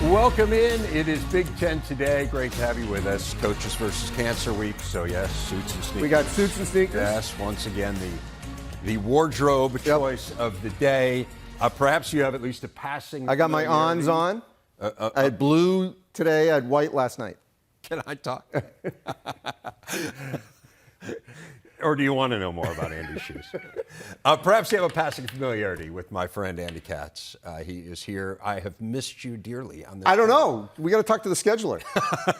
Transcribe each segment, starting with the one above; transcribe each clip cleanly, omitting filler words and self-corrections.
Welcome in. It is Big Ten today. Great to have you with us. Coaches versus Cancer Week. So, yes, suits and sneakers. We got suits and sneakers. Yes, once again, the wardrobe choice of the day. Perhaps you have at least a passing. I got my ons on. I had blue today. I had white last night. Can I talk? Or do you want to know more about Andy's shoes? Perhaps you have a passing familiarity with my friend Andy Katz. He is here. I have missed you dearly on this. I don't know. We got to talk to the scheduler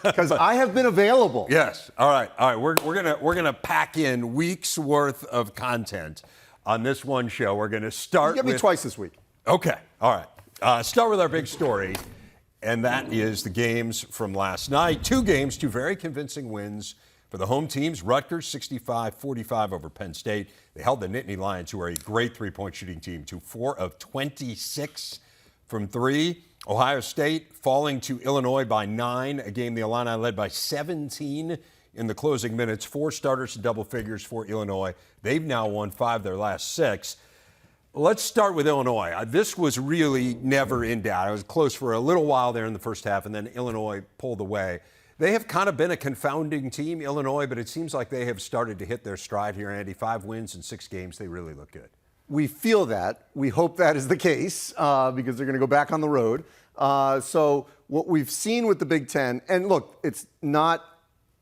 because I have been available. Yes. All right. We're gonna pack in weeks worth of content on this one show. We're gonna start. You get me twice this week. Okay. All right. Start with our big story, and that is the games from last night. Two games, two very convincing wins for the home teams. Rutgers 65-45 over Penn State. They held the Nittany Lions, who are a great three-point shooting team, to 4 of 26 from three. Ohio State falling to Illinois by 9, a game the Illini led by 17 in the closing minutes. 4 starters to double figures for Illinois. They've now won 5 of their last 6. Let's start with Illinois. This was really never in doubt. It was close for a little while there in the first half, and then Illinois pulled away. They have kind of been a confounding team, Illinois, but it seems like they have started to hit their stride here, Andy. 5 wins in 6 games. They really look good. We feel that. We hope that is the case because they're going to go back on the road. So what we've seen with the Big Ten, and look, it's not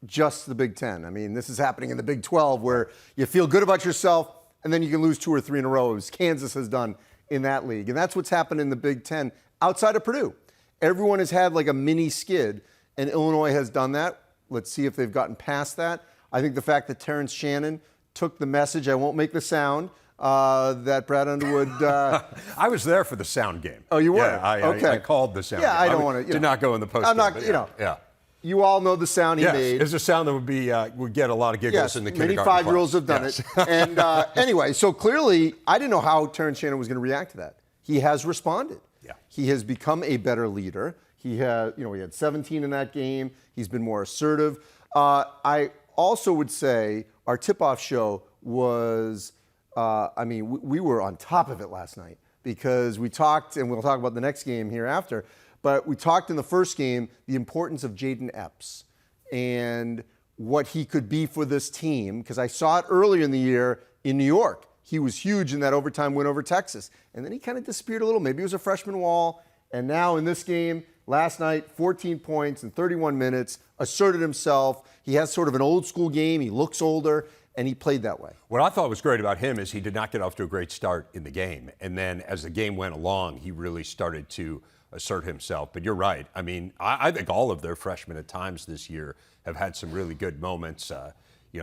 just the Big Ten. I mean, this is happening in the Big 12 where you feel good about yourself and then you can lose 2 or 3 in a row, as Kansas has done in that league. And that's what's happened in the Big Ten outside of Purdue. Everyone has had like a mini skid. And Illinois has done that. Let's see if they've gotten past that. I think the fact that Terrence Shannon took the message, I won't make the sound, that Brad Underwood... I was there for the sound game. Oh, you were? Yeah, okay. I called the sound game. I don't want to... Did not go in the post. I'm not, Yeah. You all know the sound he made. It's a sound that would get a lot of giggles in the kindergarten Many 5-year-olds have done it. And anyway, so clearly, I didn't know how Terrence Shannon was going to react to that. He has responded. Yeah. He has become a better leader. He had 17 in that game. He's been more assertive. I also would say our tip-off show was, we were on top of it last night because we talked, and we'll talk about the next game here after, but we talked in the first game the importance of Jaden Epps and what he could be for this team because I saw it earlier in the year in New York. He was huge in that overtime win over Texas. And then he kind of disappeared a little. Maybe it was a freshman wall. And now in this game, last night, 14 points in 31 minutes, asserted himself. He has sort of an old school game. He looks older, and he played that way. What I thought was great about him is he did not get off to a great start in the game. And then as the game went along, he really started to assert himself. But you're right. I mean, I think all of their freshmen at times this year have had some really good moments.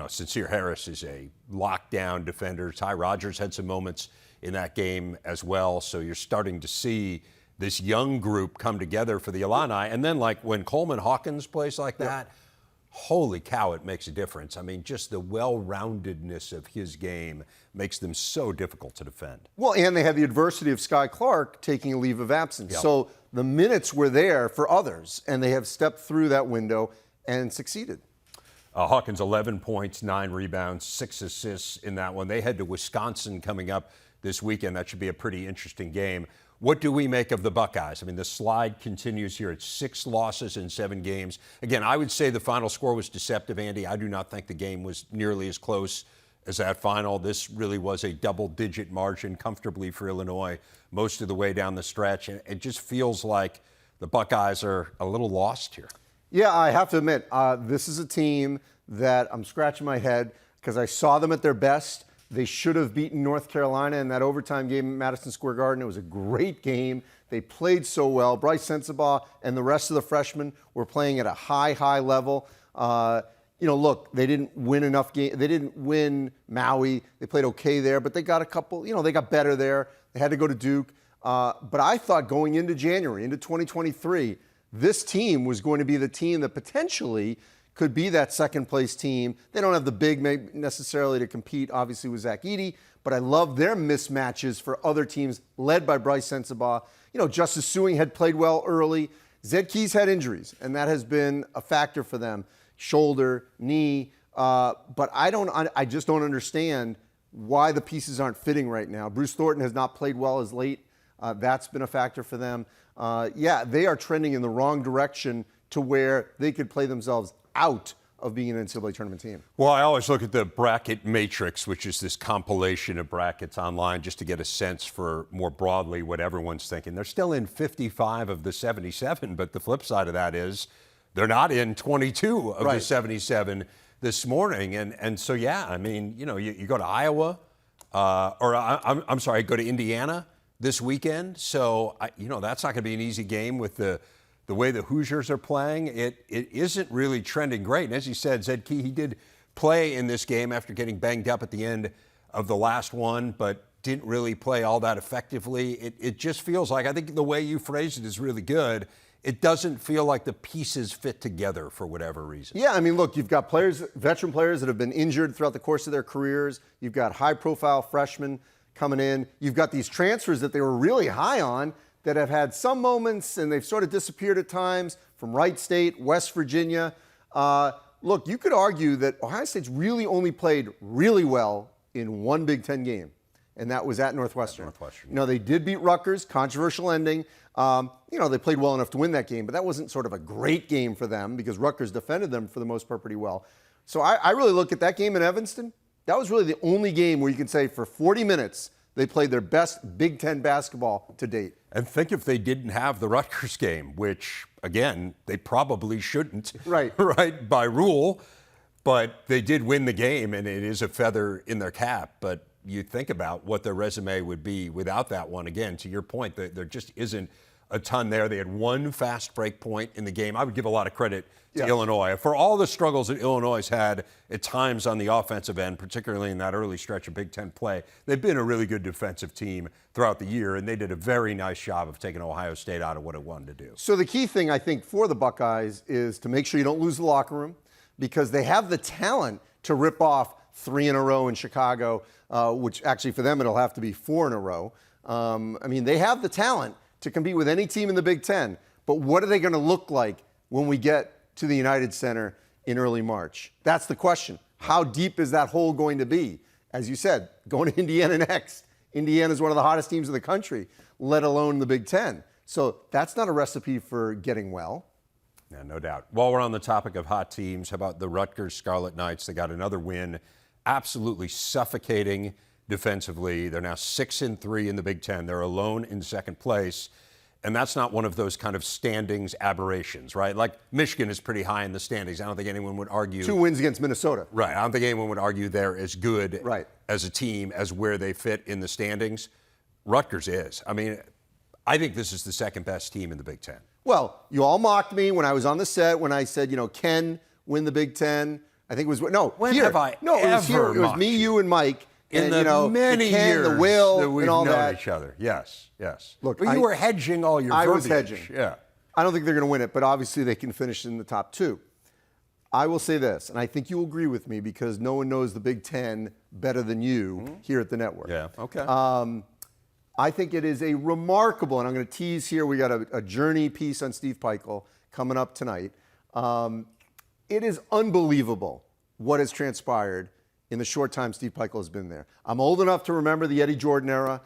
Sincere Harris is a lockdown defender. Ty Rodgers had some moments in that game as well. So you're starting to see this young group come together for the Illini. And then, like, when Coleman Hawkins plays like that, holy cow, it makes a difference. I mean, just the well-roundedness of his game makes them so difficult to defend. Well, and they had the adversity of Sky Clark taking a leave of absence. Yep. So the minutes were there for others, and they have stepped through that window and succeeded. Hawkins, 11 points, 9 rebounds, 6 assists in that one. They head to Wisconsin coming up this weekend. That should be a pretty interesting game. What do we make of the Buckeyes? I mean, the slide continues here. It's 6 losses in 7 games. Again, I would say the final score was deceptive, Andy. I do not think the game was nearly as close as that final. This really was a double-digit margin comfortably for Illinois most of the way down the stretch. And it just feels like the Buckeyes are a little lost here. Yeah, I have to admit, this is a team that I'm scratching my head because I saw them at their best. They should have beaten North Carolina in that overtime game at Madison Square Garden. It was a great game. They played so well. Bryce Sensabaugh and the rest of the freshmen were playing at a high level. Look, they didn't win enough games. They didn't win Maui. They played okay there, but they got a couple, they got better there. They had to go to Duke. But I thought going into January, into 2023, this team was going to be the team that potentially could be that second-place team. They don't have the big necessarily to compete, obviously, with Zach Edey, but I love their mismatches for other teams led by Bryce Sensabaugh. Justice Sueing had played well early. Zed Keys had injuries, and that has been a factor for them. Shoulder, knee, but I just don't understand why the pieces aren't fitting right now. Bruce Thornton has not played well as late. That's been a factor for them. yeah, they are trending in the wrong direction to where they could play themselves out of being an NCAA tournament team. Well, I always look at the bracket matrix, which is this compilation of brackets online, just to get a sense for more broadly what everyone's thinking. They're still in 55 of the 77, but the flip side of that is they're not in 22 of the 77 this morning. And so, yeah, I mean, you go to Iowa, I'm sorry, go to Indiana this weekend. So, that's not going to be an easy game with the way the Hoosiers are playing. It isn't really trending great. And as you said, Zed Key, he did play in this game after getting banged up at the end of the last one, but didn't really play all that effectively. It just feels like, I think the way you phrased it is really good. It doesn't feel like the pieces fit together for whatever reason. Yeah, I mean, look, you've got players, veteran players that have been injured throughout the course of their careers. You've got high-profile freshmen coming in. You've got these transfers that they were really high on that have had some moments and they've sort of disappeared at times, from Wright State, West Virginia. Look, you could argue that Ohio State's really only played really well in one Big Ten game, and that was at Northwestern. They did beat Rutgers, controversial ending. They played well enough to win that game, but that wasn't sort of a great game for them because Rutgers defended them for the most part pretty well. So I really look at that game in Evanston. That was really the only game where you can say for 40 minutes they played their best Big Ten basketball to date. And think if they didn't have the Rutgers game, which, again, they probably shouldn't, right, by rule, but they did win the game, and it is a feather in their cap. But you think about what their resume would be without that one. Again, to your point, there just isn't a ton there. They had one fast break point in the game. I would give a lot of credit to Illinois. For all the struggles that Illinois has had at times on the offensive end, particularly in that early stretch of Big Ten play, they've been a really good defensive team throughout the year, and they did a very nice job of taking Ohio State out of what it wanted to do. So the key thing, I think, for the Buckeyes is to make sure you don't lose the locker room, because they have the talent to rip off 3 in a row in Chicago, which actually for them it'll have to be 4 in a row. They have the talent to compete with any team in the Big Ten, but what are they going to look like when we get to the United Center in early March? That's the question. How deep is that hole going to be? As you said, going to Indiana next. Indiana is one of the hottest teams in the country, let alone the Big Ten. So that's not a recipe for getting well. Yeah, no doubt. While we're on the topic of hot teams, how about the Rutgers Scarlet Knights? They got another win, absolutely suffocating defensively. They're now 6-3 in the Big Ten. They're alone in second place. And that's not one of those kind of standings aberrations, right? Like Michigan is pretty high in the standings. I don't think anyone would argue. 2 wins against Minnesota. Right. I don't think anyone would argue they're as good as a team as where they fit in the standings. Rutgers is. I think this is the second best team in the Big Ten. Well, you all mocked me when I was on the set when I said, Ken win the Big Ten. I think it was when here. Have I no, it was here. It was me, you, and Mike. In and, the many the Ken, years the Will, that we've and all known that. each other. Yes. Look, but you were hedging all your verbiage. I was hedging. Yeah. I don't think they're going to win it, but obviously they can finish in the top 2. I will say this, and I think you'll agree with me because no one knows the Big Ten better than you here at the network. Yeah, okay. I think it is a remarkable, and I'm going to tease here, we got a journey piece on Steve Peichel coming up tonight. It is unbelievable what has transpired in the short time Steve Peichel has been there. I'm old enough to remember the Eddie Jordan era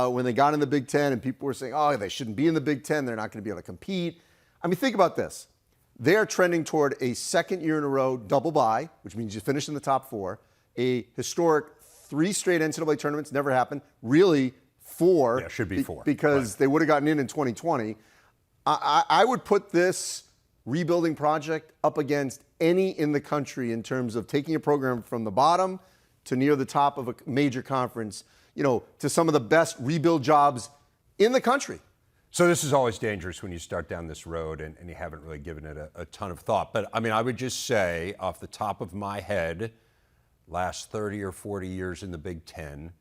when they got in the Big Ten and people were saying, they shouldn't be in the Big Ten. They're not going to be able to compete. Think about this. They are trending toward a second year in a row double bye, which means you finish in the top 4. A historic 3 straight NCAA tournaments, never happened. Really 4. Yeah, should be 4. Because they would have gotten in 2020. I would put this rebuilding project up against any in the country in terms of taking a program from the bottom to near the top of a major conference, to some of the best rebuild jobs in the country. So this is always dangerous when you start down this road and you haven't really given it a ton of thought. But I would just say off the top of my head, last 30 or 40 years in the Big Ten,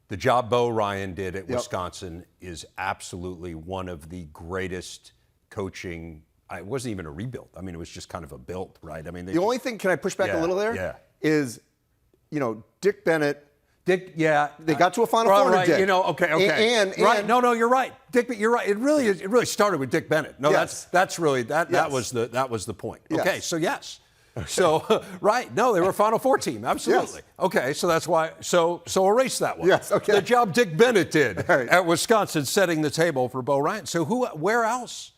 the job Bo Ryan did at Wisconsin is absolutely one of the greatest coaching. It wasn't even a rebuild. It was just kind of a build, right? The only thing, can I push back a little there? Yeah. Is, Dick Bennett. They got to a Final Four. Right, Dick. Okay. And right. No, you're right. Dick, you're right. It really started with Dick Bennett. No, yes. that's really that yes. was the point. Yes. Okay, so yes. So, right. No, they were a Final Four team. Absolutely. Yes. Okay, so that's why. So erase that one. Yes, okay. The job Dick Bennett did Right. at Wisconsin, setting the table for Bo Ryan. So where else?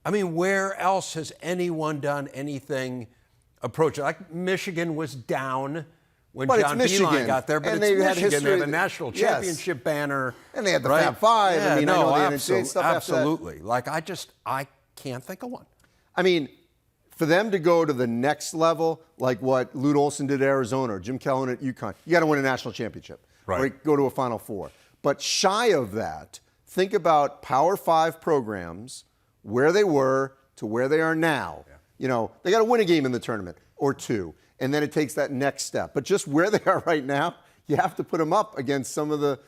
I mean, where else has anyone done anything approaching? Like Michigan was down when But it's John Michigan, Beilein got there, but and it's they had Michigan. They have history. a national Yes. championship banner. And they had the right? Fab Five. Yeah, I mean, no, I know they didn't stuff after that. absolutely. Like, I can't think of one. I mean, for them to go to the next level, like what Lute Olson did at Arizona or Jim Calhoun at UConn, you got to win a national championship. Right. Or go to a Final Four. But shy of that, think about Power 5 programs, where they were to where they are now. Yeah. You know, they got to win a game in the tournament or two, and then it takes that next step. But just where they are right now, you have to put them up against some of the,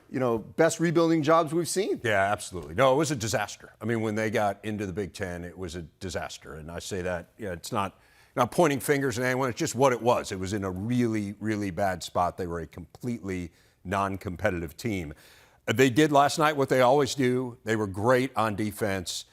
you know, best rebuilding jobs we've seen. Yeah, absolutely. No, it was a disaster. I mean, when they got into the Big Ten, it was a disaster. And I say that, yeah, it's not pointing fingers at anyone. It's just what it was. It was in a really, really bad spot. They were a completely non-competitive team. They did last night what they always do. They were great on defense.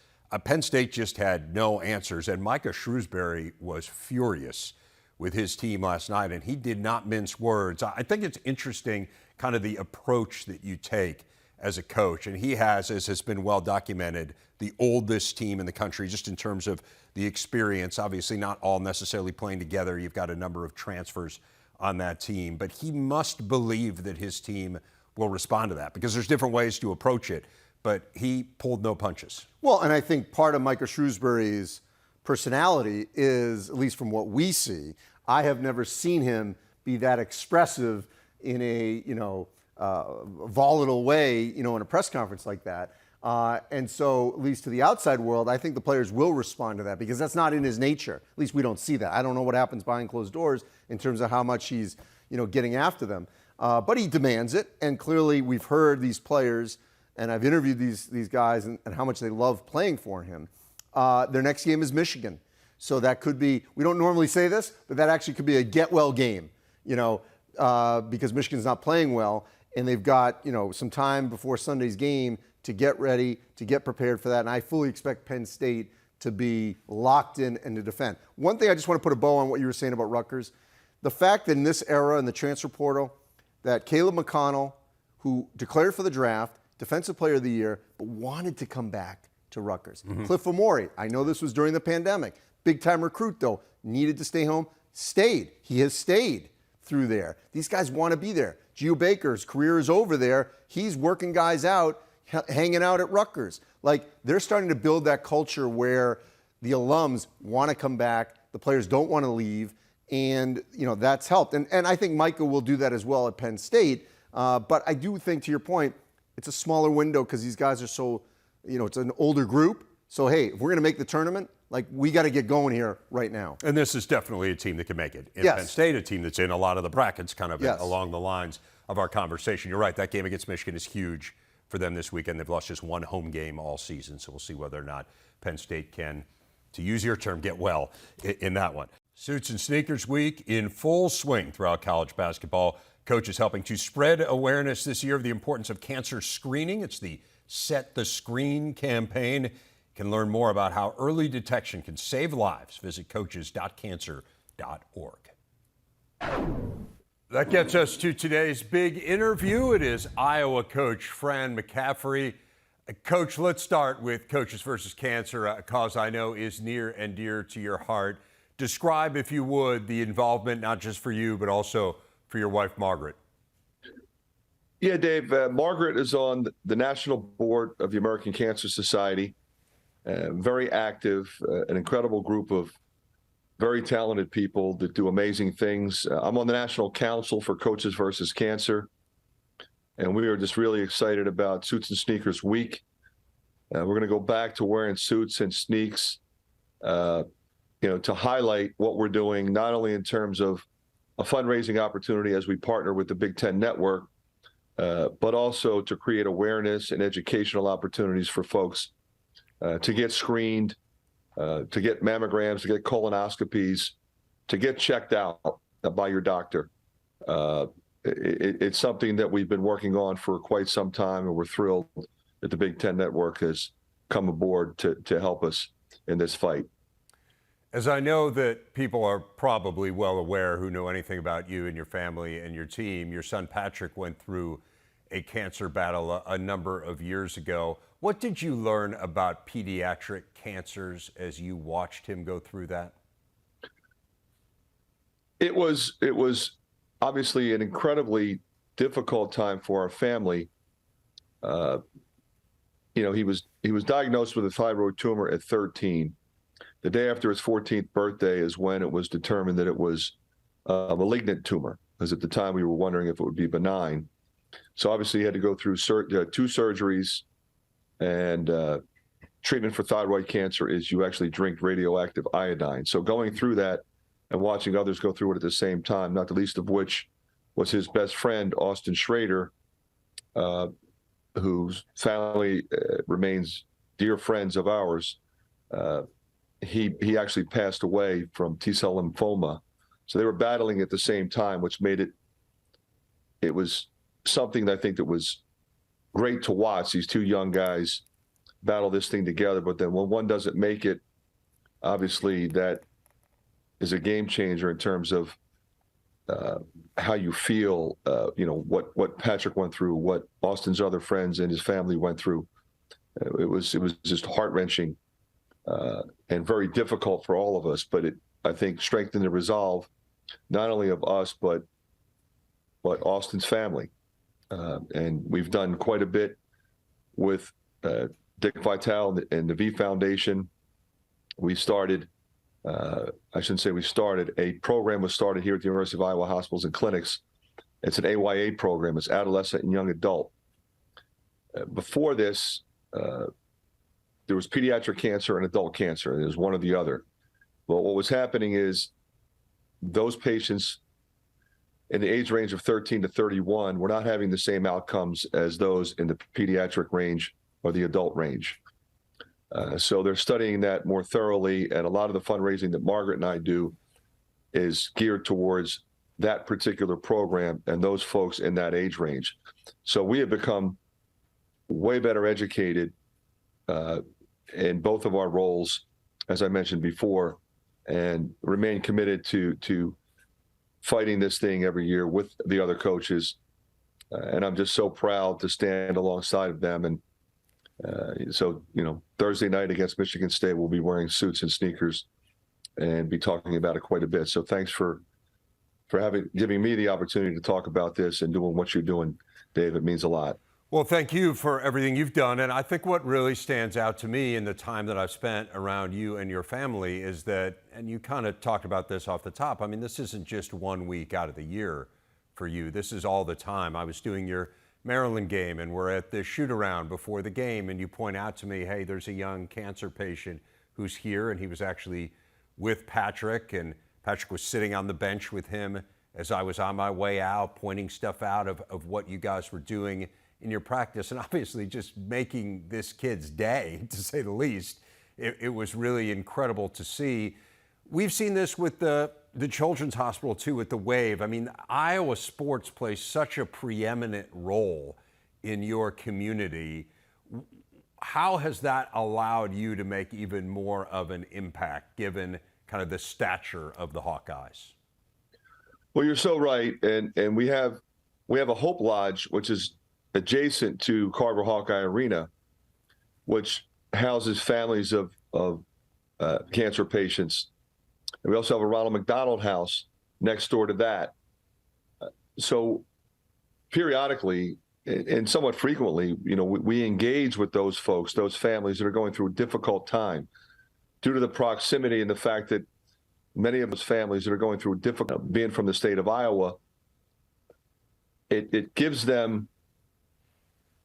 Penn State just had no answers. And Micah Shrewsbury was furious with his team last night, and he did not mince words. I think it's interesting kind of the approach that you take as a coach. And he has, as has been well documented, the oldest team in the country, just in terms of the experience. Obviously not all necessarily playing together. You've got a number of transfers on that team. But he must believe that his team will respond to that, because there's different ways to approach it. But he pulled no punches. Well, and I think part of Micah Shrewsbury's personality is, at least from what we see, I have never seen him be that expressive in a, volatile way, in a press conference like that. And so, at least to the outside world, I think the players will respond to that, because that's not in his nature. At least we don't see that. I don't know what happens behind closed doors in terms of how much he's, getting after them. But he demands it, and clearly we've heard these players, and I've interviewed these guys and how much they love playing for him. Their next game is Michigan. So that could be, we don't normally say this, but that actually could be a get-well game, because Michigan's not playing well, and they've got, some time before Sunday's game to get ready, to get prepared for that. And I fully expect Penn State to be locked in and to defend. One thing I just want to put a bow on what you were saying about Rutgers, the fact that in this era in the transfer portal that Caleb McConnell, who declared for the draft, Defensive Player of the Year, but wanted to come back to Rutgers. Cliff Omori, I know this was during the pandemic. Big-time recruit, though, needed to stay home, stayed. He has stayed through there. These guys want to be there. Gio Baker's career is over there. He's working guys out, hanging out at Rutgers. Like, they're starting to build that culture where the alums want to come back, the players don't want to leave, and, that's helped. And I think Micah will do that as well at Penn State. But I do think, to your point, it's a smaller window because these guys are so, it's an older group. So, hey, if we're going to make the tournament, we got to get going here right now. And this is definitely a team that can make it. In Yes. Penn State, a team that's in a lot of the brackets, kind of Yes. along the lines of our conversation. You're right, that game against Michigan is huge for them this weekend. They've lost just one home game all season, so we'll see whether or not Penn State can, to use your term, get well in that one. Suits and Sneakers Week in full swing throughout college basketball. Coaches helping to spread awareness this year of the importance of cancer screening. It's the Set the Screen campaign. You can learn more about how early detection can save lives. Visit coaches.cancer.org. That gets us to today's big interview. It is Iowa coach Fran McCaffery. Coach, let's start with Coaches versus Cancer, a cause I know is near and dear to your heart. Describe, if you would, the involvement, not just for you, but also for your wife, Margaret. Yeah, Dave, Margaret is on the National Board of the American Cancer Society. Very active, an incredible group of very talented people that do amazing things. I'm on the National Council for Coaches versus Cancer, and we are just really excited about Suits and Sneakers Week. We're going to go back to wearing suits and sneaks, to highlight what we're doing, not only in terms of a fundraising opportunity as we partner with the Big Ten Network, but also to create awareness and educational opportunities for folks to get screened, to get mammograms, to get colonoscopies, to get checked out by your doctor. It's something that we've been working on for quite some time, and we're thrilled that the Big Ten Network has come aboard to help us in this fight. As I know that people are probably well aware who know anything about you and your family and your team, your son Patrick went through a cancer battle a number of years ago. What did you learn about pediatric cancers as you watched him go through that? It was obviously an incredibly difficult time for our family. He was diagnosed with a thyroid tumor at 13. The day after his 14th birthday is when it was determined that it was a malignant tumor, because at the time we were wondering if it would be benign. So obviously he had to go through 2 surgeries, and treatment for thyroid cancer is you actually drink radioactive iodine. So going through that and watching others go through it at the same time, not the least of which was his best friend, Austin Schrader, whose family remains dear friends of ours. He actually passed away from T-cell lymphoma. So they were battling at the same time, which made it was something that I think that was great to watch, these 2 young guys battle this thing together. But then when one doesn't make it, obviously that is a game changer in terms of how you feel, what Patrick went through, what Austin's other friends and his family went through. It was just heart-wrenching and very difficult for all of us. But I think, strengthened the resolve, not only of us, but Austin's family. And we've done quite a bit with Dick Vitale and the V Foundation. We started, I shouldn't say we started, a program was started here at the University of Iowa Hospitals and Clinics. It's an AYA program. It's adolescent and young adult. Before this, there was pediatric cancer and adult cancer. It was one or the other. Well, what was happening is those patients in the age range of 13 to 31 were not having the same outcomes as those in the pediatric range or the adult range. So they're studying that more thoroughly, and a lot of the fundraising that Margaret and I do is geared towards that particular program and those folks in that age range. So we have become way better educated in both of our roles, as I mentioned before, and remain committed to fighting this thing every year with the other coaches. And I'm just so proud to stand alongside of them. And so, Thursday night against Michigan State, we'll be wearing suits and sneakers and be talking about it quite a bit. So thanks for giving me the opportunity to talk about this and doing what you're doing, Dave. It means a lot. Well, thank you for everything you've done. And I think what really stands out to me in the time that I've spent around you and your family is that, and you kind of talked about this off the top, I mean, this isn't just 1 week out of the year for you. This is all the time. I was doing your Maryland game, and we're at the shoot-around before the game, and you point out to me, hey, there's a young cancer patient who's here, and he was actually with Patrick, and Patrick was sitting on the bench with him as I was on my way out, pointing stuff out of what you guys were doing in your practice, and obviously just making this kid's day, to say the least. It was really incredible to see. We've seen this with the Children's Hospital, too, with the Wave. I mean, Iowa sports plays such a preeminent role in your community. How has that allowed you to make even more of an impact, given kind of the stature of the Hawkeyes? Well, you're so right. And we have a Hope Lodge, which is adjacent to Carver Hawkeye Arena, which houses families of cancer patients. And we also have a Ronald McDonald House next door to that. So periodically and somewhat frequently, we engage with those folks, those families that are going through a difficult time due to the proximity and the fact that many of those families that are going through a difficult, being from the state of Iowa, it gives them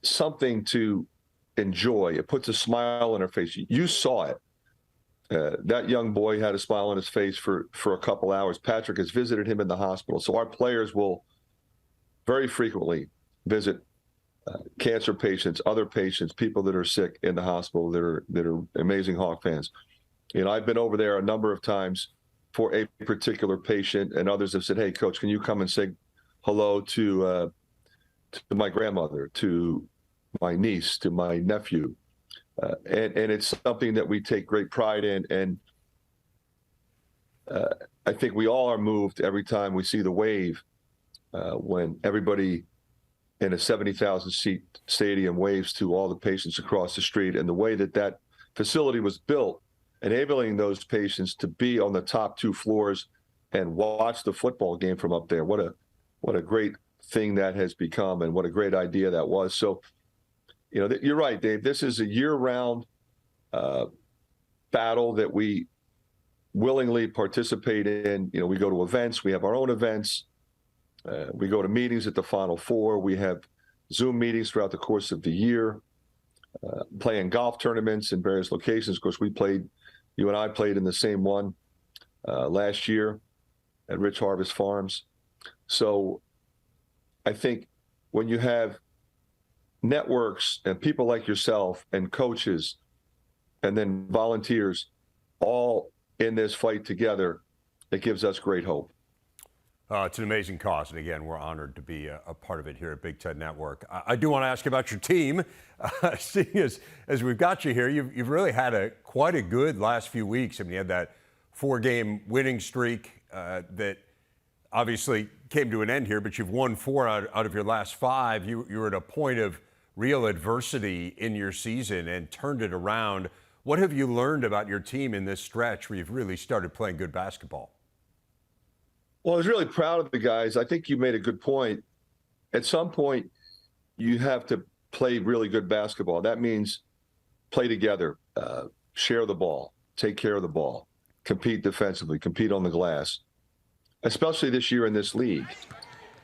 something to enjoy. It puts a smile on their face. You saw it. That young boy had a smile on his face for a couple hours. Patrick has visited him in the hospital. So our players will very frequently visit cancer patients, other patients, people that are sick in the hospital that are amazing Hawk fans. I've been over there a number of times for a particular patient, and others have said, "Hey, Coach, can you come and say hello to my grandmother, to my niece, to my nephew?" And it's something that we take great pride in. And I think we all are moved every time we see the wave when everybody in a 70,000 seat stadium waves to all the patients across the street, and the way that that facility was built, enabling those patients to be on the top 2 floors and watch the football game from up there. What a great thing that has become, and what a great idea that was. So, you're right, Dave. This is a year-round battle that we willingly participate in. We go to events. We have our own events. We go to meetings at the Final Four. We have Zoom meetings throughout the course of the year, playing golf tournaments in various locations. Of course, you and I played in the same one last year at Rich Harvest Farms. So I think when you have networks and people like yourself and coaches and then volunteers all in this fight together, it gives us great hope. It's an amazing cause, and again, we're honored to be a part of it here at Big Ten Network. I do want to ask you about your team. Seeing as we've got you here, you've really had quite a good last few weeks. I mean, you had that 4-game winning streak that obviously came to an end here, but you've won 4 out of your last 5. You were at a point of real adversity in your season and turned it around. What have you learned about your team in this stretch where you've really started playing good basketball? Well, I was really proud of the guys. I think you made a good point. At some point, you have to play really good basketball. That means play together, share the ball, take care of the ball, compete defensively, compete on the glass, especially this year in this league.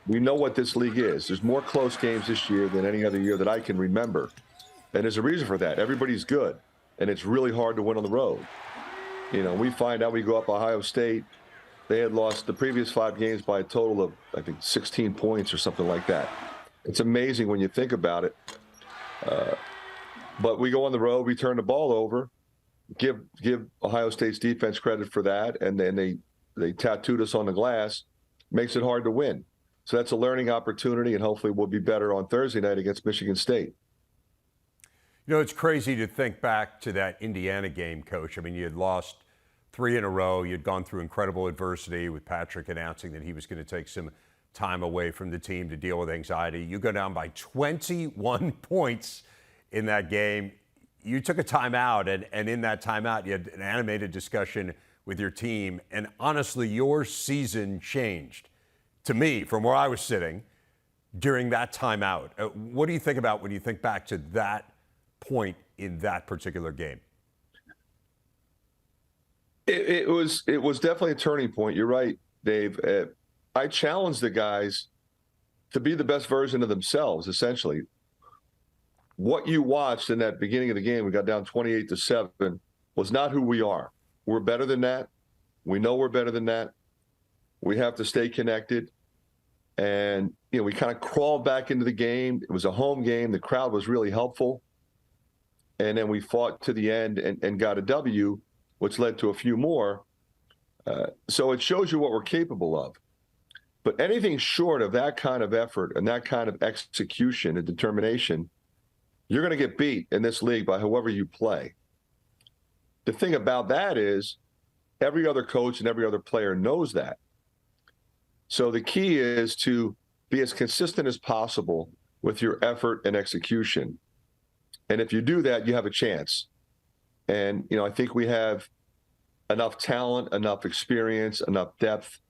We know what this league is. There's more close games this year than any other year that I can remember. And there's a reason for that. Everybody's good, and it's really hard to win on the road. We find out we go up Ohio State. They had lost the previous 5 games by a total of, I think, 16 points or something like that. It's amazing when you think about it. But we go on the road, we turn the ball over, give Ohio State's defense credit for that, and then they tattooed us on the glass. Makes it hard to win. So that's a learning opportunity, and hopefully we'll be better on Thursday night against Michigan State. It's crazy to think back to that Indiana game, Coach. I mean, you had lost 3 in a row. You'd gone through incredible adversity with Patrick announcing that he was going to take some time away from the team to deal with anxiety. You go down by 21 points in that game. You took a timeout, and in that timeout, you had an animated discussion with your team. And honestly, your season changed, to me, from where I was sitting during that timeout. What do you think about when you think back to that point in that particular game? It was definitely a turning point. You're right, Dave. I challenged the guys to be the best version of themselves, essentially. What you watched in that beginning of the game, we got down 28-7, was not who we are. We're better than that. We know we're better than that. We have to stay connected. And, we kind of crawled back into the game. It was a home game. The crowd was really helpful. And then we fought to the end and got a W, which led to a few more. So it shows you what we're capable of. But anything short of that kind of effort and that kind of execution and determination, you're going to get beat in this league by whoever you play. The thing about that is every other coach and every other player knows that. So the key is to be as consistent as possible with your effort and execution. And if you do that, you have a chance. And, I think we have enough talent, enough experience, enough depth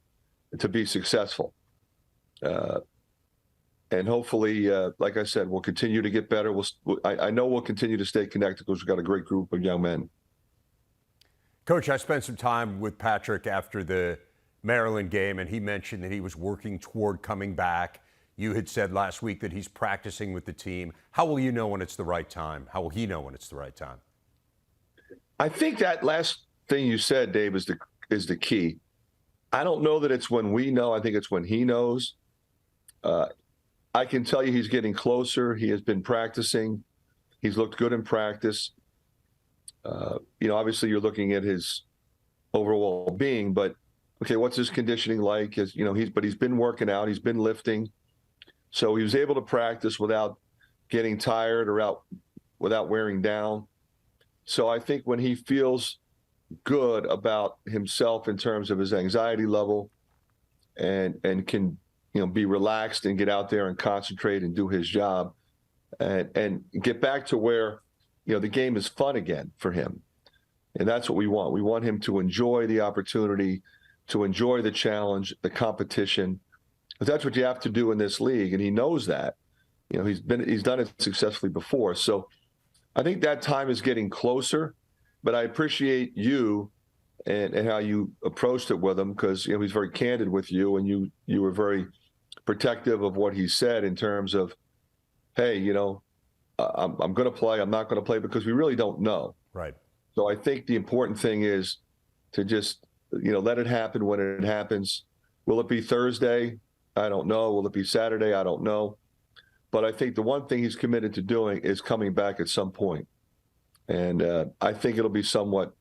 to be successful. And hopefully, like I said, we'll continue to get better. I know we'll continue to stay connected because we've got a great group of young men. Coach, I spent some time with Patrick after the Maryland game, and he mentioned that he was working toward coming back. You had said last week that he's practicing with the team. How will you know when it's the right time? How will he know when it's the right time? I think that last thing you said, Dave, is the key. I don't know that it's when we know. I think it's when he knows. I can tell you he's getting closer. He has been practicing. He's looked good in practice. Obviously you're looking at his overall being, but okay, what's his conditioning like? He's been working out. He's been lifting. So he was able to practice without getting tired or without wearing down. So I think when he feels good about himself in terms of his anxiety level, and can be relaxed and get out there and concentrate and do his job, and get back to where the game is fun again for him. And that's what we want. We want him to enjoy the opportunity, to enjoy the challenge, the competition. Because that's what you have to do in this league, and he knows that. He's done it successfully before. So I think that time is getting closer. But I appreciate you and how you approached it with him, because he's very candid with you, and you were very protective of what he said in terms of, hey, I'm going to play, I'm not going to play, because we really don't know. Right. So I think the important thing is to just let it happen when it happens. Will it be Thursday? I don't know. Will it be Saturday? I don't know. But I think the one thing he's committed to doing is coming back at some point. And I think it'll be sometime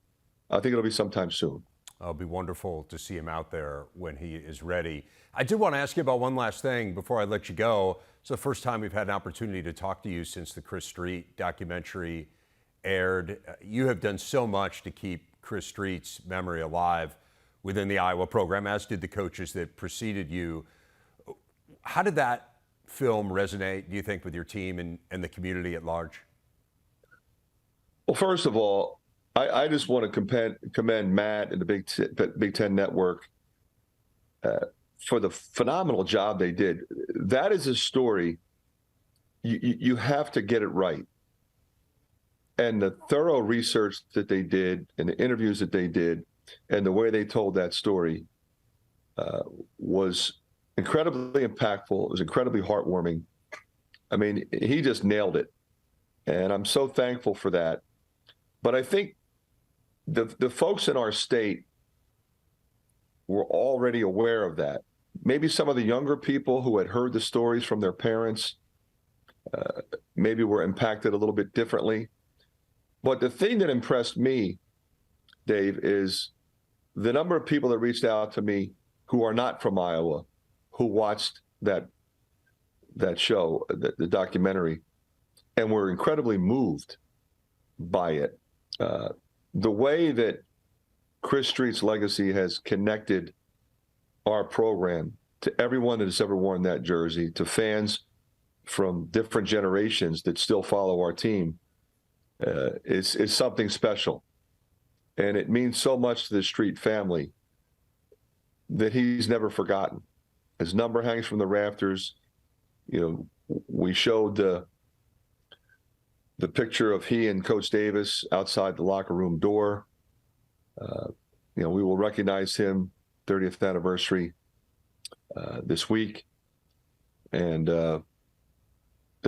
soon. It'll be wonderful to see him out there when he is ready. I did want to ask you about one last thing before I let you go. It's the first time we've had an opportunity to talk to you since the Chris Street documentary aired. You have done so much to keep Chris Street's memory alive within the Iowa program, as did the coaches that preceded you. How did that film resonate, do you think, with your team and the community at large? Well, first of all, I just want to commend Matt and the Big Ten Network for the phenomenal job they did. That is a story you have to get it right. And the thorough research that they did, and the interviews that they did, and the way they told that story was incredibly impactful. It was incredibly heartwarming. I mean, he just nailed it. And I'm so thankful for that. But I think the folks in our state were already aware of that. Maybe some of the younger people who had heard the stories from their parents maybe were impacted a little bit differently. But the thing that impressed me, Dave, is the number of people that reached out to me who are not from Iowa, who watched that show, the documentary, and were incredibly moved by it. The way that Chris Street's legacy has connected our program to everyone that has ever worn that jersey, to fans from different generations that still follow our team, is something special. And it means so much to the Street family that he's never forgotten. His number hangs from the rafters. We showed the picture of he and Coach Davis outside the locker room door. We will recognize him 30th anniversary this week. And the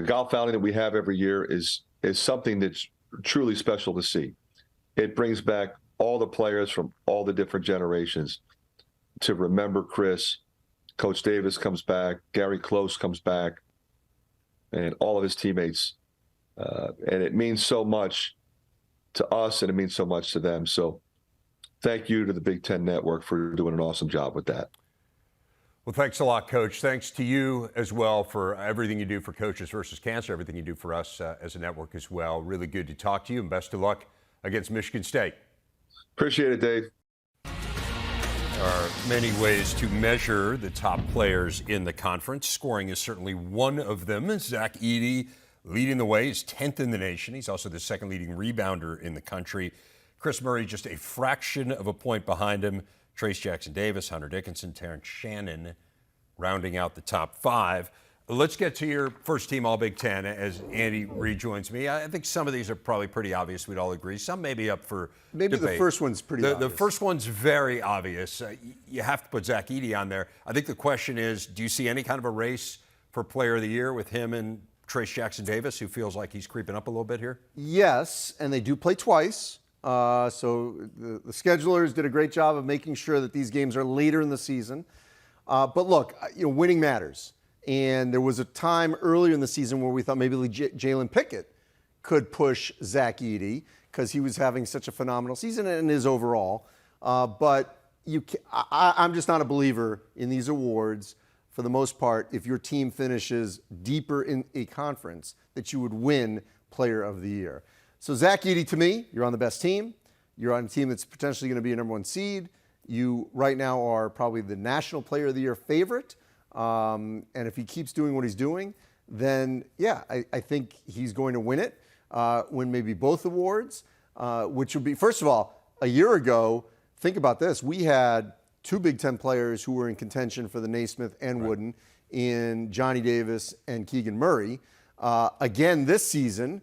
golf outing that we have every year is something that's truly special to see. It brings back all the players from all the different generations to remember Chris. Coach Davis comes back, Gary Close comes back, and all of his teammates. And it means so much to us, and it means so much to them. So thank you to the Big Ten Network for doing an awesome job with that. Well, thanks a lot, Coach. Thanks to you as well for everything you do for Coaches versus Cancer, everything you do for us as a network as well. Really good to talk to you, and best of luck against Michigan State. Appreciate it, Dave. There are many ways to measure the top players in the conference. Scoring is certainly one of them. Zach Edey leading the way. He's 10th in the nation. He's also the second leading rebounder in the country. Chris Murray just a fraction of a point behind him. Trace Jackson Davis, Hunter Dickinson, Terrence Shannon rounding out the top five. Let's get to your first team All-Big Ten as Andy rejoins me. I think some of these are probably pretty obvious. We'd all agree. Some may be up for maybe debate. The first one's pretty obvious. The first one's very obvious. You have to put Zach Edey on there. I think the question is, do you see any kind of a race for Player of the Year with him and Trace Jackson Davis, who feels like he's creeping up a little bit here? Yes, and they do play twice. So the schedulers did a great job of making sure that these games are later in the season. But look, winning matters. And there was a time earlier in the season where we thought maybe Jalen Pickett could push Zach Edey because he was having such a phenomenal season and is overall. But I'm just not a believer in these awards for the most part. If your team finishes deeper in a conference, that you would win Player of the Year. So Zach Edey, to me, you're on the best team. You're on a team that's potentially going to be a number 1 seed. You right now are probably the National Player of the Year favorite. And if he keeps doing what he's doing, then yeah, I think he's going to win it, win maybe both awards, which would be, first of all, a year ago, think about this. We had 2 Big Ten players who were in contention for the Naismith and Wooden in Johnny Davis and Keegan Murray. Again, this season,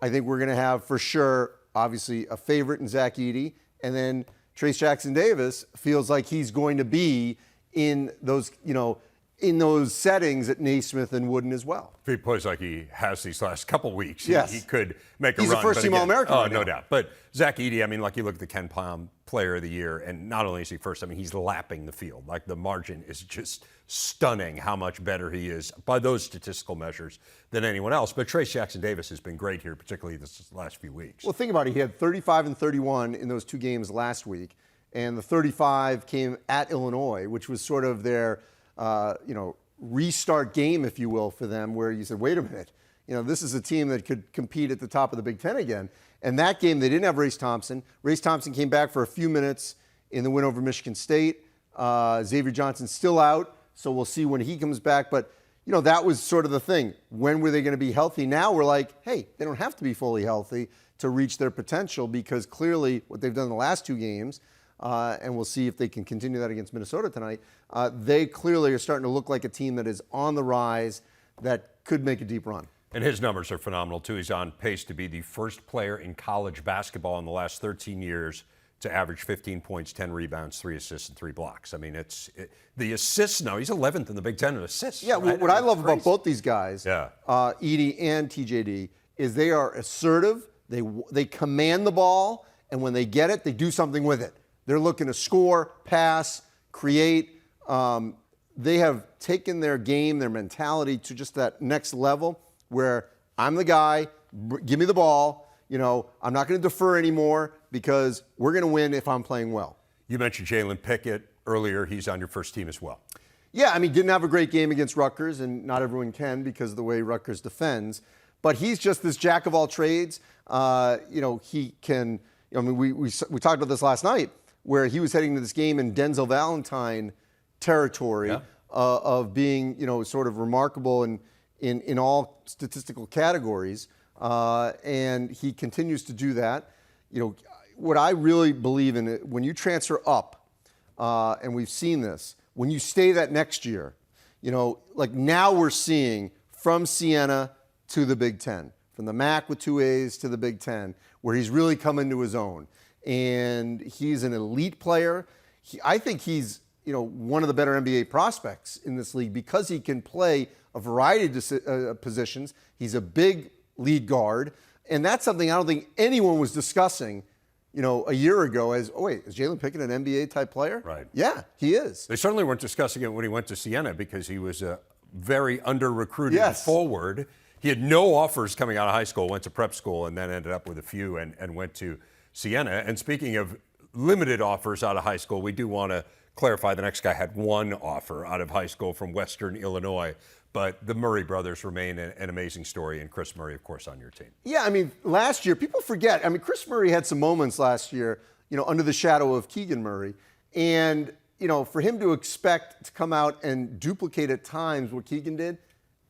I think we're going to have for sure, obviously, a favorite in Zach Edey, and then Trace Jackson Davis feels like he's going to be in those, in those settings at Naismith and Wooden as well. If he plays like he has these last couple weeks, Yes. he could make a He's run. a first-team All-American Oh, right no now. doubt. But Zach Edey, I mean, like you look at the Ken Palm Player of the Year, and not only is he first, I mean, he's lapping the field. Like the margin is just stunning how much better he is by those statistical measures than anyone else. But Trace Jackson Davis has been great here, particularly this last few weeks. Well, think about it. He had 35 and 31 in those 2 games last week, and the 35 came at Illinois, which was sort of their, restart game, if you will, for them, where you said, wait a minute, this is a team that could compete at the top of the Big Ten again. And that game, they didn't have Race Thompson. Race Thompson came back for a few minutes in the win over Michigan State. Xavier Johnson's still out, so we'll see when he comes back. But, that was sort of the thing. When were they going to be healthy? Now we're like, hey, they don't have to be fully healthy to reach their potential, because clearly what they've done in the last 2 games, and we'll see if they can continue that against Minnesota tonight, they clearly are starting to look like a team that is on the rise that could make a deep run. And his numbers are phenomenal, too. He's on pace to be the first player in college basketball in the last 13 years to average 15 points, 10 rebounds, 3 assists, and 3 blocks. I mean, the assists, no, he's 11th in the Big Ten in assists. Yeah, right? what I love about both these guys, Yeah. Edey and TJD, is they are assertive, they command the ball, and when they get it, they do something with it. They're looking to score, pass, create. They have taken their game, their mentality to just that next level where I'm the guy, give me the ball. I'm not going to defer anymore because we're going to win if I'm playing well. You mentioned Jalen Pickett earlier. He's on your first team as well. Yeah, I mean, didn't have a great game against Rutgers, and not everyone can because of the way Rutgers defends. But he's just this jack of all trades. He can, we talked about this last night, where he was heading to this game in Denzel Valentine territory of being, sort of remarkable in all statistical categories. And he continues to do that. What I really believe in it, when you transfer up, and we've seen this, when you stay that next year, like now we're seeing from Siena to the Big Ten, from the MAC with 2 A's to the Big Ten, where he's really come into his own. And he's an elite player. I think he's, one of the better NBA prospects in this league because he can play a variety of positions. He's a big lead guard. And that's something I don't think anyone was discussing, a year ago as, oh, wait, is Jalen Pickett an NBA-type player? Right. Yeah, he is. They certainly weren't discussing it when he went to Siena because he was a very under-recruited forward. He had no offers coming out of high school, went to prep school, and then ended up with a few and went to Siena. And speaking of limited offers out of high school, we do want to clarify the next guy had 1 offer out of high school from Western Illinois. But the Murray brothers remain an amazing story, and Chris Murray, of course, on your team. Yeah, I mean, last year, people forget. I mean, Chris Murray had some moments last year, under the shadow of Keegan Murray. And, for him to expect to come out and duplicate at times what Keegan did,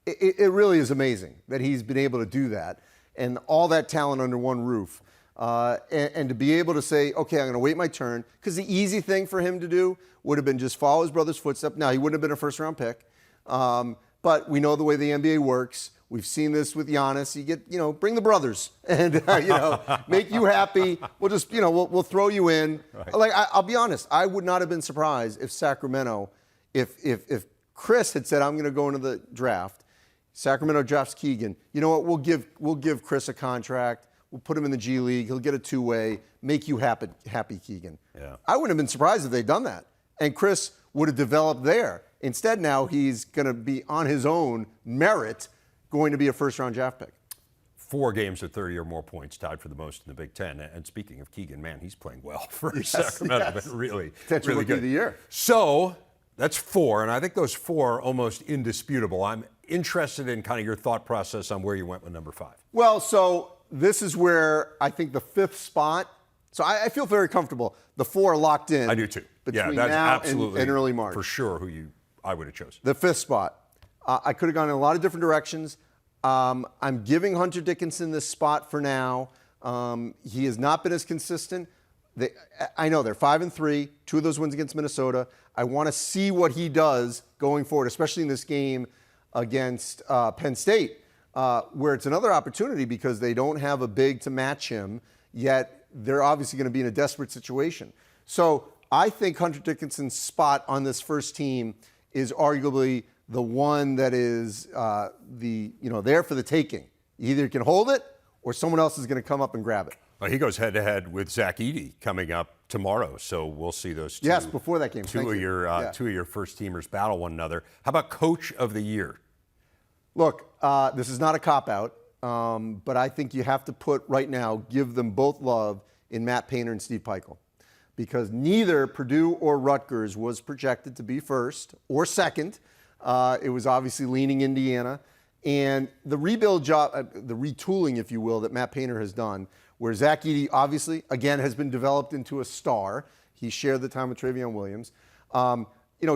it really is amazing that he's been able to do that and all that talent under one roof. And to be able to say, okay, I'm going to wait my turn, because the easy thing for him to do would have been just follow his brother's footsteps. Now, he wouldn't have been a first-round pick, but we know the way the NBA works. We've seen this with Giannis. You get, bring the brothers and, make you happy. We'll just, we'll throw you in. Right. Like, I'll be honest, I would not have been surprised if Sacramento, if Chris had said, I'm going to go into the draft, Sacramento drafts Keegan. You know what? We'll give Chris a contract. We'll put him in the G League. He'll get a 2-way. Make you happy, Keegan. Yeah. I wouldn't have been surprised if they'd done that. And Chris would have developed there. Instead, now he's going to be on his own merit going to be a first-round draft pick. 4 games of 30 or more points, tied for the most in the Big Ten. And speaking of Keegan, man, he's playing well for Sacramento. Yes. But really, Potential really rookie good. of the year. So that's 4, and I think those 4 are almost indisputable. I'm interested in kind of your thought process on where you went with number 5. Well, so this is where I think the 5th spot So I feel very comfortable. The 4 locked in. I do too. Yeah, Between that's now absolutely and early March. for sure who I would have chosen. The 5th spot. I could have gone in a lot of different directions. I'm giving Hunter Dickinson this spot for now. He has not been as consistent. I know they're 5-3, 2 of those wins against Minnesota. I want to see what he does going forward, especially in this game against Penn State, where it's another opportunity because they don't have a big to match him, yet they're obviously going to be in a desperate situation. So I think Hunter Dickinson's spot on this first team is arguably the one that is there for the taking. You either can hold it or someone else is going to come up and grab it. Well, he goes head-to-head with Zach Edey coming up tomorrow, so we'll see those two. Yes, before that game. Two of your first-teamers battle one another. How about Coach of the Year? Look, this is not a cop-out, but I think you have to give them both love in Matt Painter and Steve Peichel, because neither Purdue or Rutgers was projected to be first or second. It was obviously leaning Indiana. And the rebuild job, the retooling, if you will, that Matt Painter has done, where Zach Edey obviously, again, has been developed into a star. He shared the time with Travion Williams.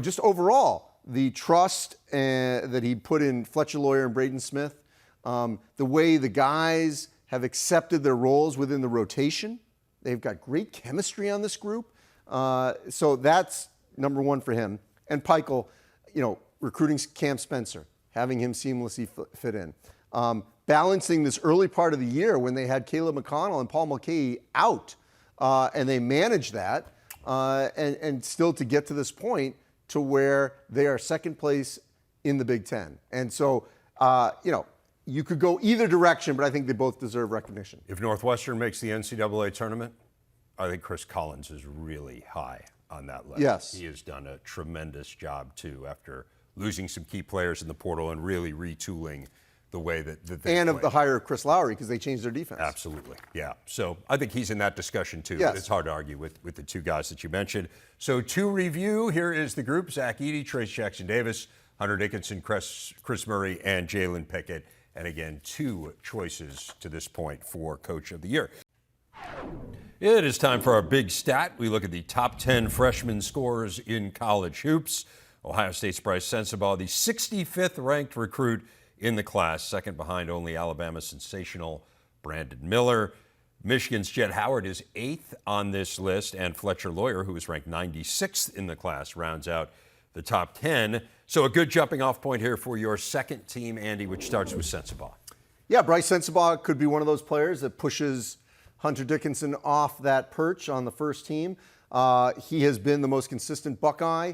Just overall, the trust that he put in Fletcher Lawyer and Braden Smith, the way the guys have accepted their roles within the rotation. They've got great chemistry on this group. So that's number one for him. And Peichel, recruiting Cam Spencer, having him seamlessly fit in. Balancing this early part of the year when they had Caleb McConnell and Paul Mulcahy out, and they managed that, and still to get to this point to where they are second place in the Big Ten. And so, you could go either direction, but I think they both deserve recognition. If Northwestern makes the NCAA tournament, I think Chris Collins is really high on that list. Yes. He has done a tremendous job, too, after losing some key players in the portal and really retooling the way that they and play. of the hire of Chris Lowry, because they changed their defense. Absolutely, yeah. So I think he's in that discussion, too. Yes. It's hard to argue with the two guys that you mentioned. So to review, here is the group: Zach Edey, Trace Jackson-Davis, Hunter Dickinson, Chris Murray, and Jalen Pickett. And again, 2 choices to this point for Coach of the Year. It is time for our big stat. We look at the top 10 freshman scorers in college hoops. Ohio State's Bryce Sensabaugh, the 65th ranked recruit in the class, second behind only Alabama's sensational Brandon Miller. Michigan's Jett Howard is 8th on this list, and Fletcher Lawyer, who is ranked 96th in the class, rounds out the top 10. So a good jumping off point here for your second team, Andy, which starts with Sensabaugh. Yeah, Bryce Sensabaugh could be one of those players that pushes Hunter Dickinson off that perch on the first team. He has been the most consistent Buckeye,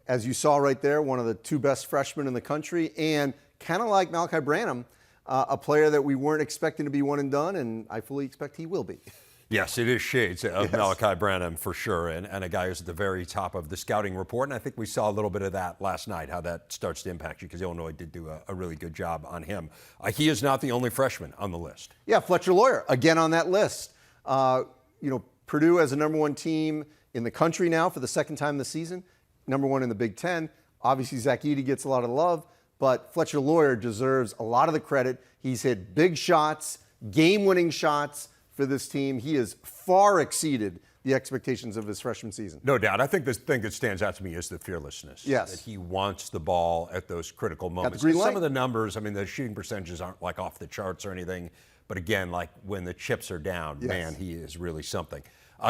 as you saw right there, one of the 2 best freshmen in the country, and kind of like Malachi Branham, a player that we weren't expecting to be one and done, and I fully expect he will be. Yes, it is shades of Malachi Branham for sure, and a guy who's at the very top of the scouting report, and I think we saw a little bit of that last night, how that starts to impact you, because Illinois did do a really good job on him. He is not the only freshman on the list. Yeah, Fletcher Lawyer, again on that list. Purdue as a number 1 team in the country now for the second time this season, number 1 in the Big Ten. Obviously, Zach Edey gets a lot of love, but Fletcher Lawyer deserves a lot of the credit. He's hit big shots, game-winning shots for this team. He has far exceeded the expectations of his freshman season. No doubt. I think the thing that stands out to me is the fearlessness. Yes. That he wants the ball at those critical moments. green light. Some of the numbers, the shooting percentages aren't like off the charts or anything, but again, like when the chips are down, man, he is really something.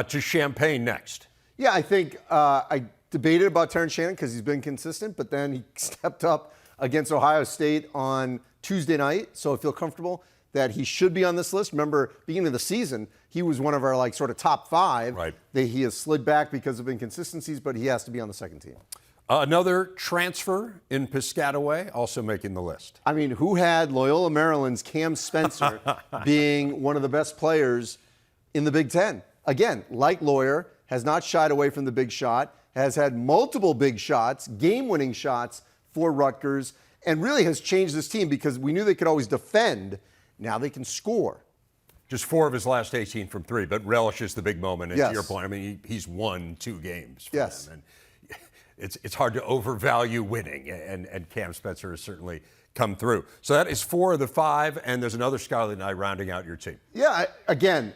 To Champaign next. Yeah, I think I debated about Terrence Shannon because he's been consistent, but then he stepped up against Ohio State on Tuesday night, so I feel comfortable that he should be on this list. Remember, beginning of the season, he was one of our sort of top 5. Right. He has slid back because of inconsistencies, but he has to be on the second team. Another transfer in Piscataway, also making the list. Who had Loyola Maryland's Cam Spencer being one of the best players in the Big Ten? Again, like Lawyer, has not shied away from the big shot, has had multiple big shots, game-winning shots for Rutgers, and really has changed this team because we knew they could always defend. Now they can score. Just 4 of his last 18 from 3, but relishes the big moment. And Yes. to your point, he's won 2 games for Yes. them. And it's hard to overvalue winning, and Cam Spencer has certainly come through. So that is 4 of the 5, and there's another Scarlet Knight rounding out your team. Yeah, again,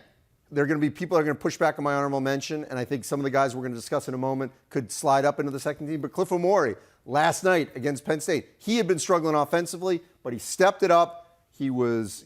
there are going to be people that are going to push back on my honorable mention, and I think some of the guys we're going to discuss in a moment could slide up into the second team. But Cliff Omori, last night against Penn State, he had been struggling offensively, but he stepped it up. He was,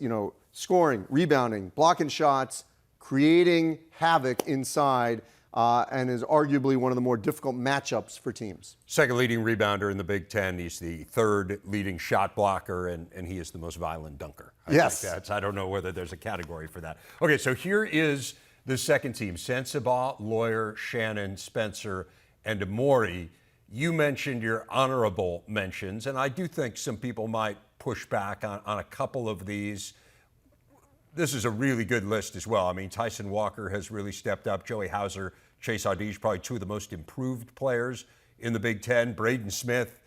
scoring, rebounding, blocking shots, creating havoc inside, and is arguably one of the more difficult matchups for teams. Second leading rebounder in the Big Ten. He's the third leading shot blocker, and he is the most violent dunker. I don't know whether there's a category for that. Okay, so here is the second team. Sensabaugh, Lawyer, Shannon, Spencer, and Amori. You mentioned your honorable mentions, and I do think some people might push back on a couple of these. This is a really good list as well. I mean, Tyson Walker has really stepped up. Joey Hauser, Chase Audige, probably two of the most improved players in the Big Ten. Braden Smith,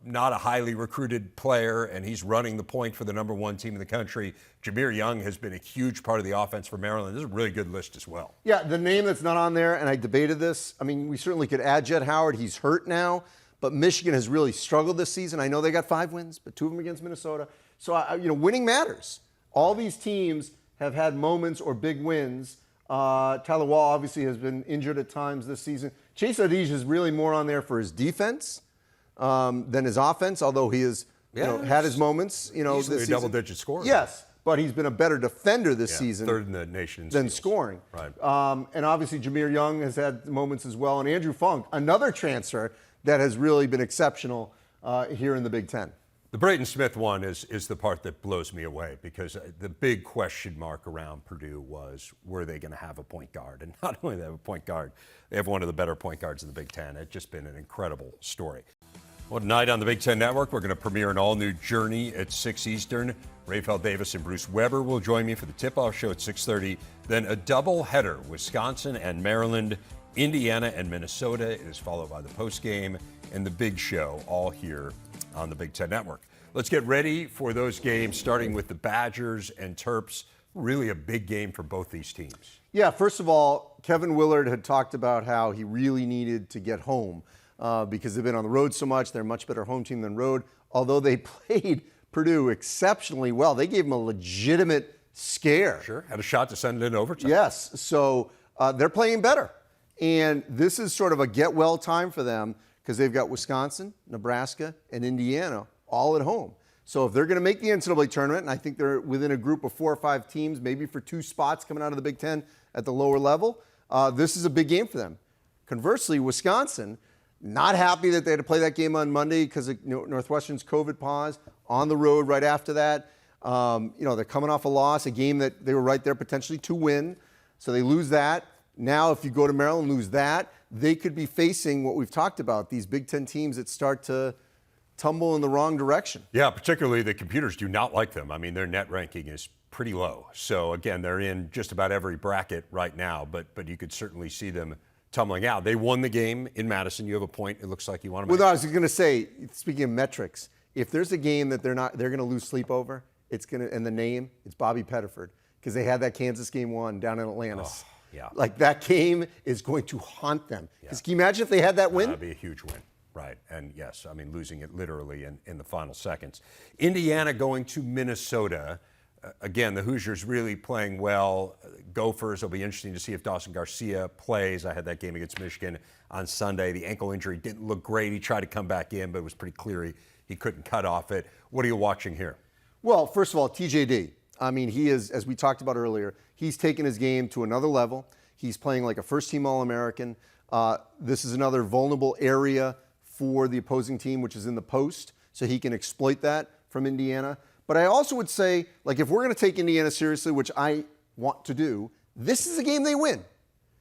not a highly recruited player, and he's running the point for the number one team in the country. Jameer Young has been a huge part of the offense for Maryland. This is a really good list as well. Yeah, the name that's not on there, and I debated this, I mean, we certainly could add Jett Howard. He's hurt now, but Michigan has really struggled this season. I know they got 5 wins, but 2 of them against Minnesota. So, winning matters. All these teams have had moments or big wins. Tyler Wall obviously has been injured at times this season. Chase Audige is really more on there for his defense than his offense, although he has had his moments. He's a double-digit scorer. Yes, but he's been a better defender this season. Third in the nation than scoring. Right. And obviously Jameer Young has had moments as well, and Andrew Funk, another transfer that has really been exceptional here in the Big Ten. The Braden Smith one is the part that blows me away, because the big question mark around Purdue was, were they going to have a point guard? And not only do they have a point guard, they have one of the better point guards in the Big Ten. It's just been an incredible story. Well, tonight on the Big Ten Network, we're going to premiere an all-new Journey at 6 Eastern. Raphael Davis and Bruce Weber will join me for the tip-off show at 6:30. Then a double-header, Wisconsin and Maryland, Indiana and Minnesota. It is followed by the postgame and the big show, all here on the Big Ten Network. Let's get ready for those games, starting with the Badgers and Terps. Really a big game for both these teams. Yeah, first of all, Kevin Willard had talked about how he really needed to get home because they've been on the road so much. They're a much better home team than road. Although they played Purdue exceptionally well, they gave them a legitimate scare. Sure, had a shot to send it in overtime. Yes, so they're playing better. And this is sort of a get-well time for them because they've got Wisconsin, Nebraska, and Indiana all at home. So if they're going to make the NCAA tournament, and I think they're within a group of 4 or 5 teams, maybe for 2 spots coming out of the Big Ten at the lower level, this is a big game for them. Conversely, Wisconsin, not happy that they had to play that game on Monday because of Northwestern's COVID pause, on the road right after that. They're coming off a loss, a game that they were right there potentially to win. So they lose that. Now, if you go to Maryland and lose that, they could be facing what we've talked about, these Big Ten teams that start to tumble in the wrong direction. Yeah, particularly the computers do not like them. I mean, their net ranking is pretty low. So, again, they're in just about every bracket right now, but you could certainly see them tumbling out. They won the game in Madison. You have a point it looks like you want to make. Well, I was going to say, speaking of metrics, if there's a game that they're going to lose sleep over, it's Bobby Pettiford, because they had that Kansas game won down in Atlanta. Oh, yeah. Like, that game is going to haunt them. Because can you imagine if they had that win? That'd be a huge win. Right, and yes, I mean, losing it literally in the final seconds. Indiana going to Minnesota. Again, the Hoosiers really playing well. Gophers, it'll be interesting to see if Dawson Garcia plays. I had that game against Michigan on Sunday. The ankle injury didn't look great. He tried to come back in, but it was pretty clear he couldn't cut off it. What are you watching here? Well, first of all, TJD. I mean, he is, as we talked about earlier, he's taken his game to another level. He's playing like a first-team All-American. This is another vulnerable area for the opposing team, which is in the post, so he can exploit that from Indiana. But I also would say, like, if we're going to take Indiana seriously, which I want to do, this is a game they win.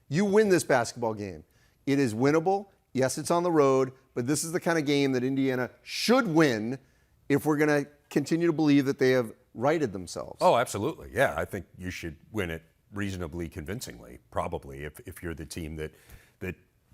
You win this basketball game. It is winnable. Yes, it's on the road, but this is the kind of game that Indiana should win if we're going to continue to believe that they have righted themselves. Oh, absolutely. Yeah, I think you should win it reasonably convincingly, probably, if you're the team that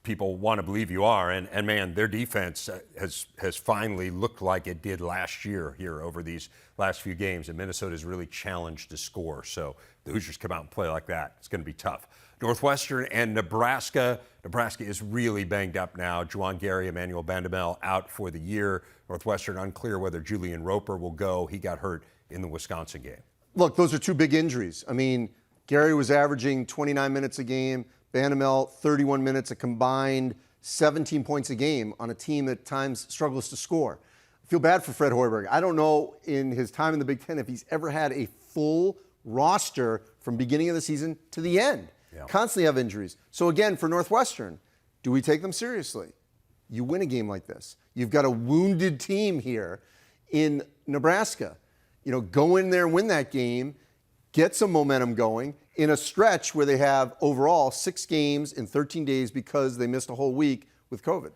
people want to believe you are. And man, their defense has finally looked like it did last year here over these last few games. And Minnesota's really challenged to score. So the Hoosiers come out and play like that. It's going to be tough. Northwestern and Nebraska. Nebraska is really banged up now. Juwan Gary, Emmanuel Bandamel out for the year. Northwestern unclear whether Julian Roper will go. He got hurt in the Wisconsin game. Look, those are 2 big injuries. I mean, Gary was averaging 29 minutes a game. Vanderbilt, 31 minutes, a combined 17 points a game on a team that at times struggles to score. I feel bad for Fred Hoiberg. I don't know in his time in the Big Ten if he's ever had a full roster from beginning of the season to the end. Yeah. Constantly have injuries. So again, for Northwestern, do we take them seriously? You win a game like this. You've got a wounded team here in Nebraska. You know, go in there and win that game, get some momentum going in a stretch where they have overall 6 games in 13 days because they missed a whole week with COVID.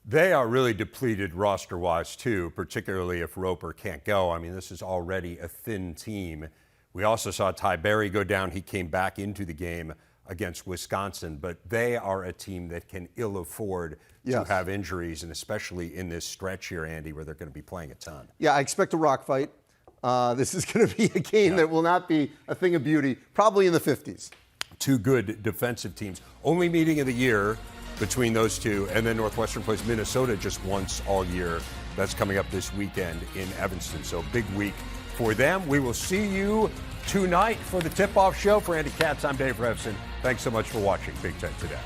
They are really depleted roster-wise, too, particularly if Roper can't go. I mean, this is already a thin team. We also saw Ty Berry go down. He came back into the game against Wisconsin, but they are a team that can ill afford to have injuries, and especially in this stretch here, Andy, where they're going to be playing a ton. Yeah, I expect a rock fight. This is going to be a game that will not be a thing of beauty, probably in the 50s. 2 good defensive teams. Only meeting of the year between those two, and then Northwestern plays Minnesota just once all year. That's coming up this weekend in Evanston, so big week for them. We will see you tonight for the tip-off show. For Andy Katz, I'm Dave Revson. Thanks so much for watching Big Ten Today.